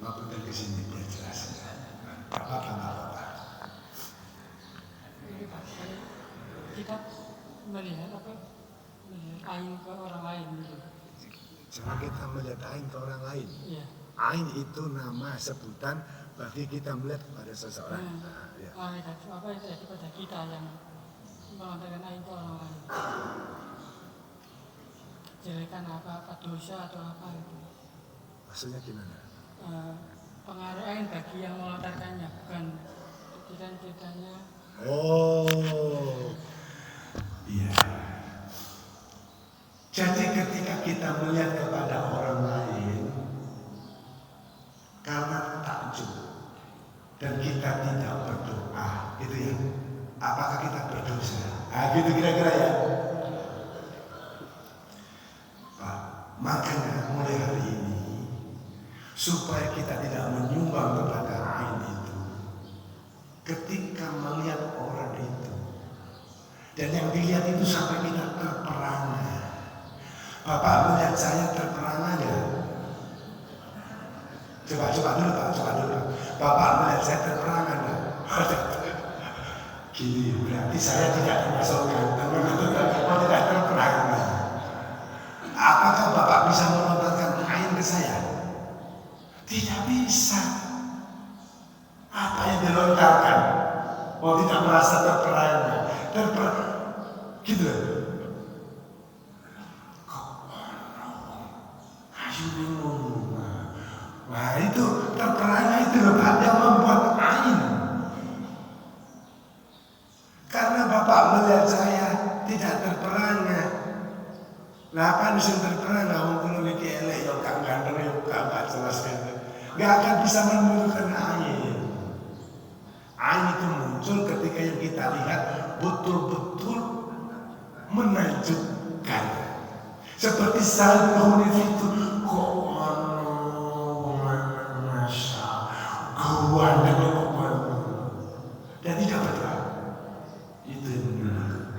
Maupun ke sini biar jelas. Apa. Kita melihat ain ke orang lain gitu. Coba kita melihat ain ke orang lain. Iya. Ain itu nama sebutan bagi kita melihat kepada seseorang. Apa yang terjadi pada kita yang melontarkan ain ke orang lain? Jelekan apa dosa atau apa gitu. Maksudnya gimana? Pengaruh ain bagi yang melontarkannya, bukan ceritanya. Oh, iya. Jadi ketika kita melihat kepada orang lain karena takjub dan kita tidak berdoa, gitu ya. Apakah kita berdosa? Gitu kira-kira ya. Makanya mulai hari ini supaya kita tidak menyumbang kepada ain itu, ketika melihat orang itu dan yang dilihat itu sampai kita terperangah. Bapak melihat saya terperangah ya? Coba dulu Pak. Bapak melihat saya terperangah ya? Gini, berarti saya tidak termasukkan, tidak terperangah. Apakah Bapak bisa melontarkan ain ke saya? Tidak bisa. Apa yang dilontarkan? Tidak merasa terperangah. Gitu. Nah itu terperangah itu Bapak yang membuat ain. Karena Bapak melihat saya tidak terperangah. Nah apa bisa terperangah? Mungkin lebih elek, ya gak ganteng, ya gak jelas kan. Gak akan bisa menurunkan ain. Ain itu muncul ketika yang kita lihat betul-betul menakjubkan. Seperti Salman itu dan tidak berdoa. Itu yang benar.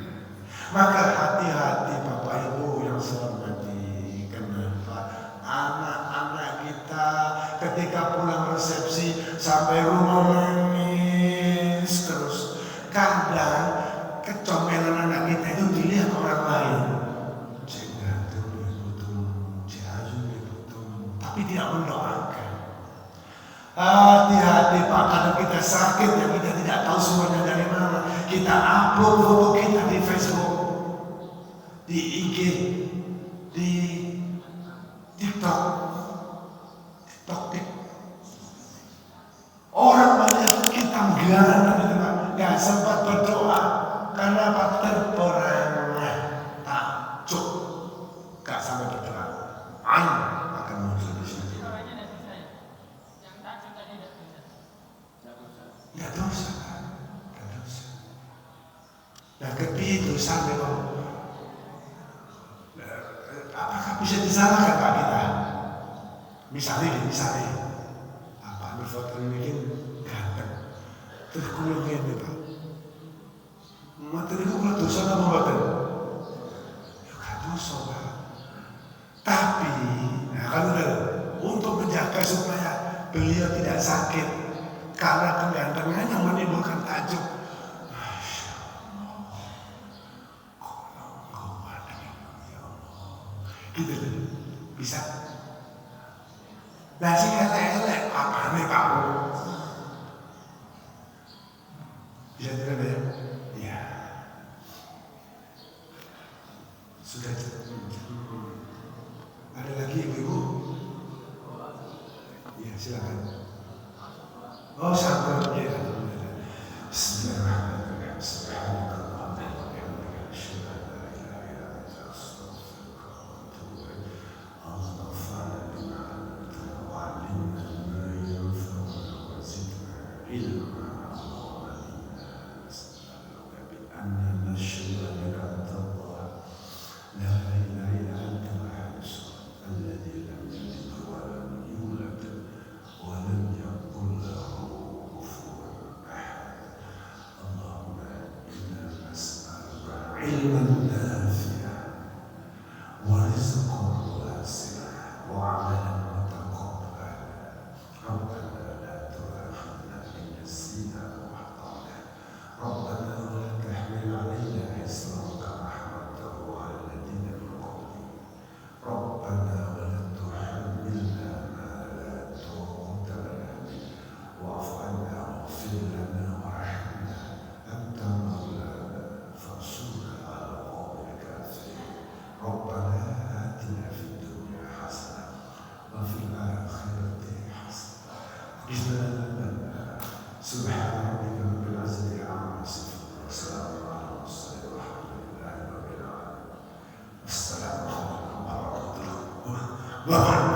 Maka hati-hati Bapak Ibu yang saya hormati. Kenapa? Anak-anak kita ketika pulang resepsi sampai rumah nangis terus. Kadang kecomelan anak kita itu dilihat orang lain. Tapi tidak mendoakan. Hati-hati Pak, karena kita sakit yang kita tidak tahu sumbernya dari mana. Kita upload foto kita di Facebook, di IG, di TikTok. Orang melihat kita gak sempat berdoa karena Pak terperangah, takjub, gak sampai berdoa. Ain akan muncul di sini. Gak dosa. Nah ketika dosa memang apakah bisa disalahkan Pak kita? Misalnya apa foto ini ganteng terus kulung ini Pak materi itu dosa apa buatan? Ya gak dosa Pak. Tapi kalau untuk menjaga supaya beliau tidak sakit karena kegantengan yang menimbulkan takjub. Gitu bisa. Nah sih elek apa nih Pak? Bisa tidak ya? Ya. Sudah ada lagi ibu-ibu? Ya silakan. Oh sabar ya. Bismillahirrahmanirrahim. سبحان ربك رب العزة عما يصفون وسلام على المرسلين والحمد لله رب العالمين. السلام عليكم ورحمة الله وبركاته.